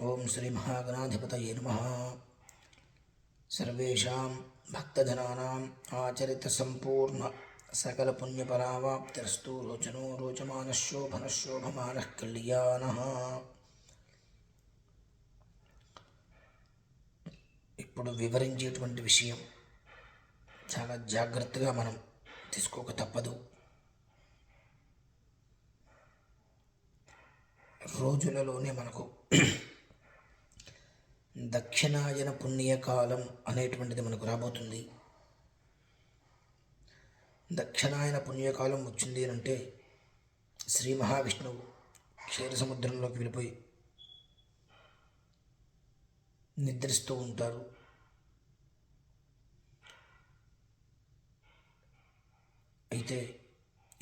ఓం శ్రీ మహాగణాధిపతయే నమః. సర్వేషాం భక్తజనానాం ఆచరిత సంపూర్ణ సకల పుణ్యపరావాప్తిరస్తు. రోచనో రోచమానః శోభనః శోభమానః కళ్యాణః. ఇప్పుడు వివరించేటువంటి విషయం చాలా జాగ్రత్తగా మనం తీసుకోక తప్పదు. రోజులలోనే మనకు దక్షిణాయన పుణ్యకాలం అనేటువంటిది మనకు రాబోతుంది. దక్షిణాయన పుణ్యకాలం వచ్చింది అంటే శ్రీ మహావిష్ణువు క్షీరసముద్రంలోకి వెళ్ళిపోయి నిద్రిస్తూ ఉంటారు. అయితే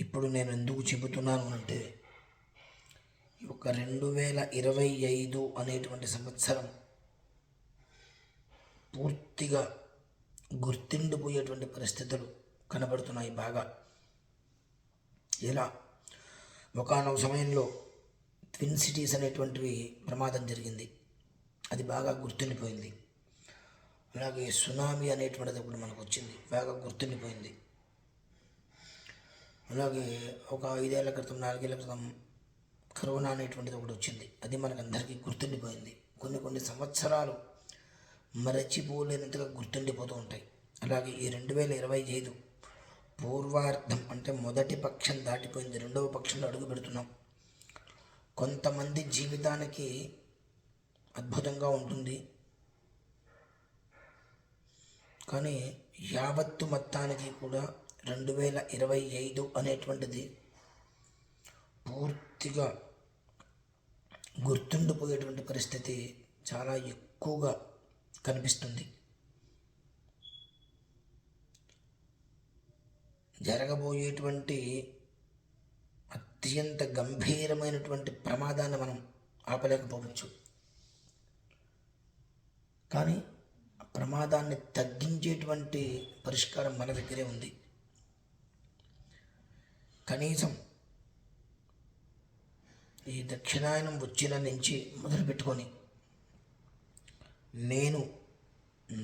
ఇప్పుడు నేను ఎందుకు చెబుతున్నాను అంటే, ఒక 2025 అనేటువంటి సంవత్సరం పూర్తిగా గుర్తుండిపోయేటువంటి పరిస్థితులు కనబడుతున్నాయి బాగా. ఇలా ఒకానొక సమయంలో ట్విన్ సిటీస్ అనేటువంటివి ప్రమాదం జరిగింది, అది బాగా గుర్తుండిపోయింది. అలాగే సునామీ అనేటువంటిది ఇప్పుడు మనకు వచ్చింది, బాగా గుర్తుండిపోయింది. అలాగే ఒక 5 ఏళ్ల క్రితం 4 ఏళ్ల క్రితం కరోనా అనేటువంటిది ఒకటి వచ్చింది, అది మనకందరికీ గుర్తుండిపోయింది. కొన్ని సంవత్సరాలు మరచిపోలేనంతగా గుర్తుండిపోతూ ఉంటాయి. అలాగే ఈ 2025 పూర్వార్ధం అంటే మొదటి పక్షం దాటిపోయింది, రెండవ పక్షంలో అడుగు పెడుతున్నాం. కొంతమంది జీవితానికి అద్భుతంగా ఉంటుంది, కానీ యావత్తు మొత్తానికి కూడా 2025 అనేటువంటిది పూర్తిగా గుర్తుండిపోయేటువంటి పరిస్థితి చాలా ఎక్కువగా కనిపిస్తుంది. జరగబోయేటువంటి అత్యంత గంభీరమైనటువంటి ప్రమాదాన్ని మనం ఆపలేకపోవచ్చు, కానీ ఆ ప్రమాదాన్ని తగ్గించేటువంటి పరిష్కారం మన దగ్గరే ఉంది. కనీసం ఈ దక్షిణాయనం వచ్చిన నుంచి మొదలుపెట్టుకొని నేను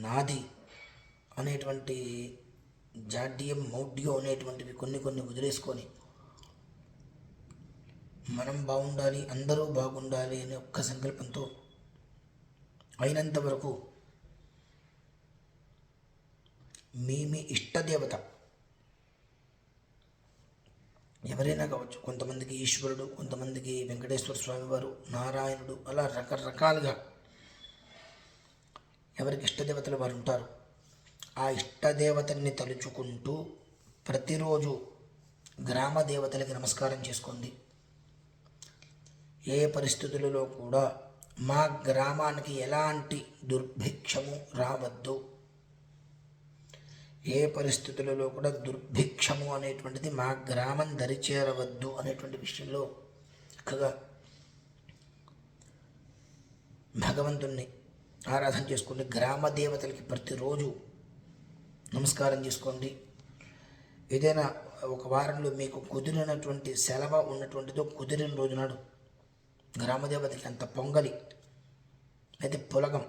నాది అనేటువంటి జాడ్యం మౌఢ్యం అనేటువంటివి కొన్ని వదిలేసుకొని మనం బాగుండాలి, అందరూ బాగుండాలి అనే ఒక్క సంకల్పంతో అయినంత వరకు మీ ఇష్టదేవత ఎవరైనా కావచ్చు, కొంతమందికి ఈశ్వరుడు, కొంతమందికి వెంకటేశ్వర స్వామి వారు, నారాయణుడు, అలా రకరకాలుగా ఎవరికి ఇష్టదేవతలు వారు ఉంటారు. ఆ ఇష్టదేవతల్ని తలుచుకుంటూ ప్రతిరోజు గ్రామ దేవతలకి నమస్కారం చేసుకోండి. ఏ పరిస్థితులలో కూడా మా గ్రామానికి ఎలాంటి దుర్భిక్షము రావద్దు, ఏ పరిస్థితులలో కూడా దుర్భిక్షము అనేటువంటిది మా గ్రామం దరిచేరవద్దు అనేటువంటి విషయంలో చక్కగా భగవంతుణ్ణి ఆరాధన చేసుకోండి. గ్రామ దేవతలకి ప్రతిరోజు నమస్కారం చేసుకోండి. ఏదైనా ఒక వారంలో మీకు కుదిరినటువంటి సెలవు ఉన్నటువంటిదో కుదిరిన రోజు నాడు గ్రామదేవతకి అంత పొంగలి, అయితే పులగం,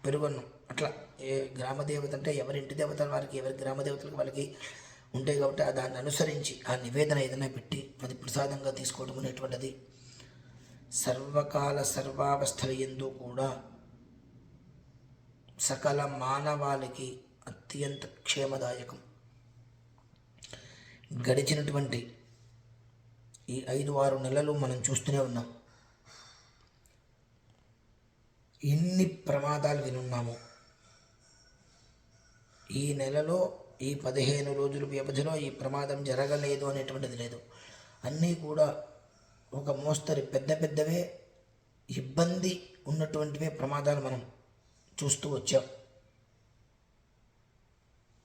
పెరుగన్నం, అట్లా ఏ గ్రామదేవత అంటే ఎవరి ఇంటి దేవతల వారికి, ఎవరి గ్రామదేవతలకు వాళ్ళకి ఉంటాయి కాబట్టి దాన్ని అనుసరించి ఆ నివేదన ఏదైనా పెట్టి అది ప్రసాదంగా తీసుకోవడం అనేటువంటిది సర్వకాల సర్వావస్థల యందు కూడా సకల మానవాళికి అత్యంత క్షేమదాయకం. గడిచినటువంటి ఈ 5-6 నెలలు మనం చూస్తూనే ఉన్నాం, ఎన్ని ప్రమాదాలు వినున్నాము. ఈ నెలలో ఈ 15 రోజుల వ్యవధిలో ఈ ప్రమాదం జరగలేదు అనేటువంటిది లేదు. అన్నీ కూడా ఒక మోస్తరు పెద్దవే ఇబ్బంది ఉన్నటువంటివే ప్రమాదాలు మనం చూస్తూ వచ్చాం.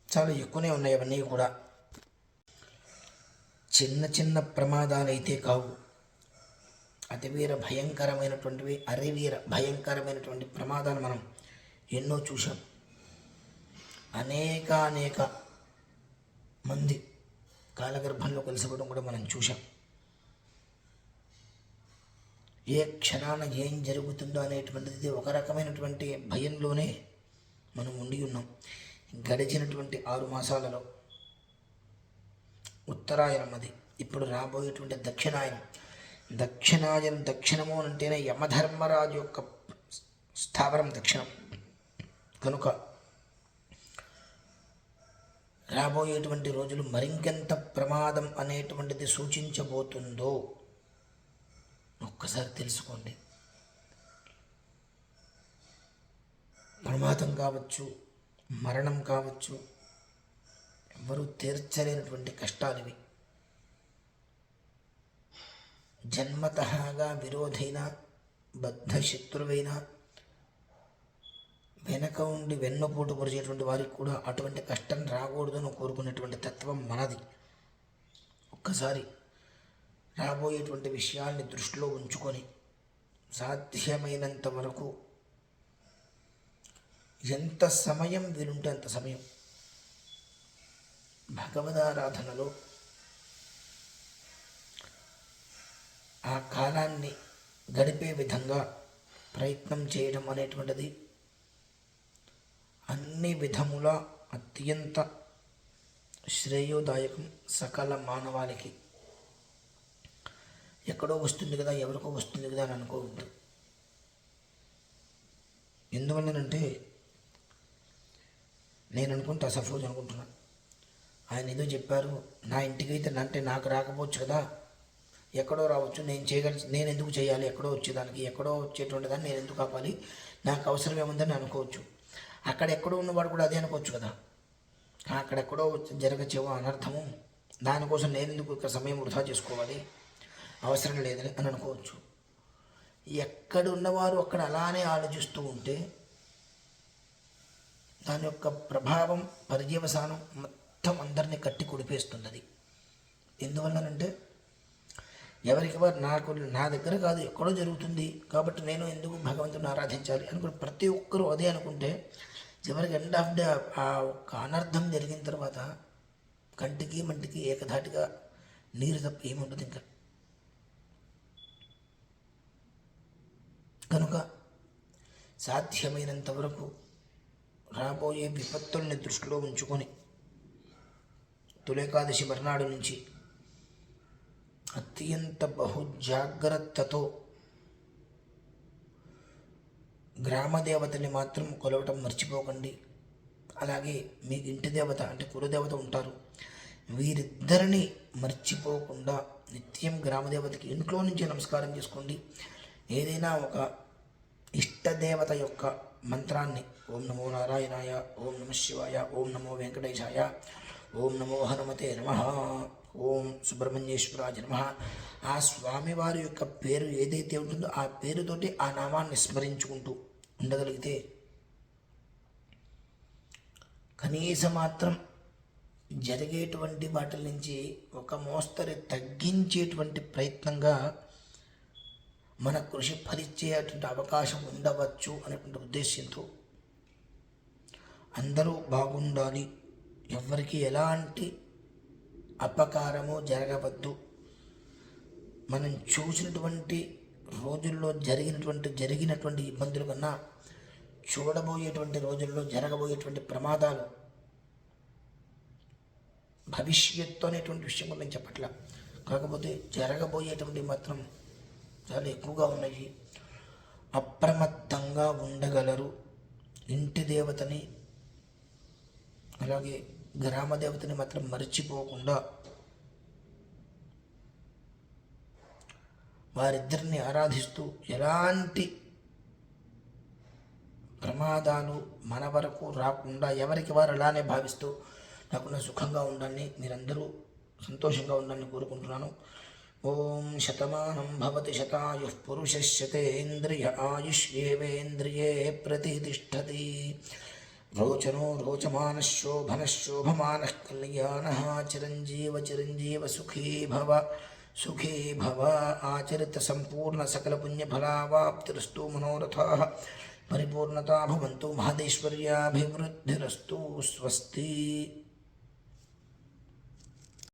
చాలా ఎక్కువనే ఉన్నాయి అవన్నీ కూడా. చిన్న ప్రమాదాలు అయితే కావు, అతివీర భయంకరమైనటువంటివి, అరివీర భయంకరమైనటువంటి ప్రమాదాలు మనం ఎన్నో చూసాం. అనేక మంది కాలగర్భంలో కలిసిపోవడం కూడా మనం చూసాం. ఏ క్షణాన ఏం జరుగుతుందో అనేటువంటిది ఒక రకమైనటువంటి భయంలోనే మనం ఉండి ఉన్నాం. గడిచినటువంటి 6 మాసాలలో ఉత్తరాయణం, అది ఇప్పుడు రాబోయేటువంటి దక్షిణాయనం. దక్షిణము అంటేనే యమధర్మరాజు యొక్క స్థావరం దక్షిణం కనుక రాబోయేటువంటి రోజులు మరింకెంత ప్రమాదం అనేటువంటిది సూచించబోతుందో ఒక్కసారి తెలుసుకోండి. ప్రమాదం కావచ్చు, మరణం కావచ్చు, ఎవరు తీర్చలేనటువంటి కష్టాలు ఇవి. జన్మతఃగా విరోధైన, బద్ధశత్రువైన, వెనక ఉండి వెన్నుపోటు పొరిచేటువంటి వారికి కూడా అటువంటి కష్టం రాకూడదని కోరుకునేటువంటి తత్వం మనది. ఒక్కసారి రాబోయేటువంటి విషయాల్ని దృష్టిలో ఉంచుకొని సాధ్యమైనంత వరకు ఎంత సమయం వీలుంటే అంత సమయం భగవదారాధనలో ఆ కాలాన్ని గడిపే విధంగా ప్రయత్నం చేయడం అనేటువంటిది అన్ని విధముల అత్యంత శ్రేయోదాయకం సకల మానవాళికి. ఎక్కడో వస్తుంది కదా, ఎవరికో వస్తుంది కదా అని అనుకోవద్దు. ఎందువల్లనంటే నేను అనుకుంటా, సపోజ్ అనుకుంటున్నాను, ఆయన ఏదో చెప్పారు, నా ఇంటికి అయితే అంటే నాకు రాకపోవచ్చు కదా, ఎక్కడో రావచ్చు, నేను ఎందుకు చేయాలి, ఎక్కడో వచ్చేదానికి, ఎక్కడో వచ్చేటువంటి దాన్ని నేను ఎందుకు ఆపాలి, నాకు అవసరం ఏముందని అనుకోవచ్చు. అక్కడ ఎక్కడో ఉన్నవాడు కూడా అదే అనుకోవచ్చు కదా, అక్కడెక్కడో జరగచ్చేవో అనర్థము, దానికోసం నేను ఎందుకు ఇక్కడ సమయం వృధా చేసుకోవాలి, అవసరం లేదని అని అనుకోవచ్చు. ఎక్కడ ఉన్నవారు అక్కడ అలానే ఆలోచిస్తూ ఉంటే దాని యొక్క ప్రభావం, పర్యవసానం మొత్తం అందరినీ కట్టి కొడిపేస్తున్నది. ఎందువల్లనంటే ఎవరికి వారు నా దగ్గర కాదు, ఎక్కడో జరుగుతుంది కాబట్టి నేను ఎందుకు భగవంతుని ఆరాధించాలి అనుకుని ప్రతి ఒక్కరూ అదే అనుకుంటే చివరికి ఎండ్ ఆఫ్ డే ఆ ఒక్క అనర్థం జరిగిన తర్వాత కంటికి మంటికి ఏకధాటిగా నీరు తప్ప ఏముండదు ఇంకా. కనుక సాధ్యమైనంత వరకు రాబోయే విపత్తుల్ని దృష్టిలో ఉంచుకొని తొలేకాదశి మర్నాడు నుంచి అత్యంత బహుజాగ్రత్తతో గ్రామదేవతని మాత్రం కొలవటం మర్చిపోకండి. అలాగే మీకు ఇంటి దేవత అంటే కులదేవత ఉంటారు, వీరిద్దరిని మర్చిపోకుండా నిత్యం గ్రామదేవతకి ఇంట్లో నుంచి నమస్కారం చేసుకోండి. ఏదైనా ఒక ఇష్టదేవత యొక్క మంత్రాన్ని ఓం నమో నారాయణాయ, ఓం నమ శివాయ, ఓం నమో వెంకటేశాయ, ఓం నమో హనుమతే నమః, ఓం సుబ్రహ్మణ్యేశ్వరాయ నమః, ఆ స్వామివారి యొక్క పేరు ఏదైతే ఉంటుందో ఆ పేరుతోటి ఆ నామాన్ని స్మరించుకుంటూ ఉండగలిగితే కనీసం మాత్రం జరిగేటువంటి వాటి నుంచి ఒక మోస్తరు తగ్గించేటువంటి ప్రయత్నంగా మన కృషి ఫలించేటువంటి అవకాశం ఉండవచ్చు అనేటువంటి ఉద్దేశంతో అందరూ బాగుండాలి, ఎవరికి ఎలాంటి అపకారము జరగవద్దు, మనం చూసినటువంటి రోజుల్లో జరిగినటువంటి ఇబ్బందుల కన్నా చూడబోయేటువంటి రోజుల్లో జరగబోయేటువంటి ప్రమాదాలు, భవిష్యత్తు అనేటువంటి విషయం కూడా నేను చెప్పట్లా, కాకపోతే జరగబోయేటువంటి మాత్రం చాలా ఎక్కువగా ఉన్నాయి. అప్రమత్తంగా ఉండగలరు. ఇంటి దేవతని అలాగే గ్రామ దేవతని మాత్రం మర్చిపోకుండా వారిద్దరిని ఆరాధిస్తూ ఎలాంటి ప్రమాదాలు మన వరకు రాకుండా ఎవరికి వారు అలానే భావిస్తూ నాకున్న సుఖంగా ఉండాలని, మీరందరూ సంతోషంగా ఉండాలని కోరుకుంటున్నాను. ఓం శతమానం భవతి శతాయుః పురుషः శతేంద్రియ ఆయుష్యేవేంద్రియే ప్రతిష్టతి. రోచనో రోచమానః శోభనః శోభమానః కళ్యాణః చిరంజీవ సుఖీ భవ. ఆచరిత సంపూర్ణ సకల పుణ్యఫలావాప్తిరస్తు. మనోరథాః పరిపూర్ణతా భవంతు. మహదేశ్వర్యాభివృద్ధిరస్తు. స్వస్తి.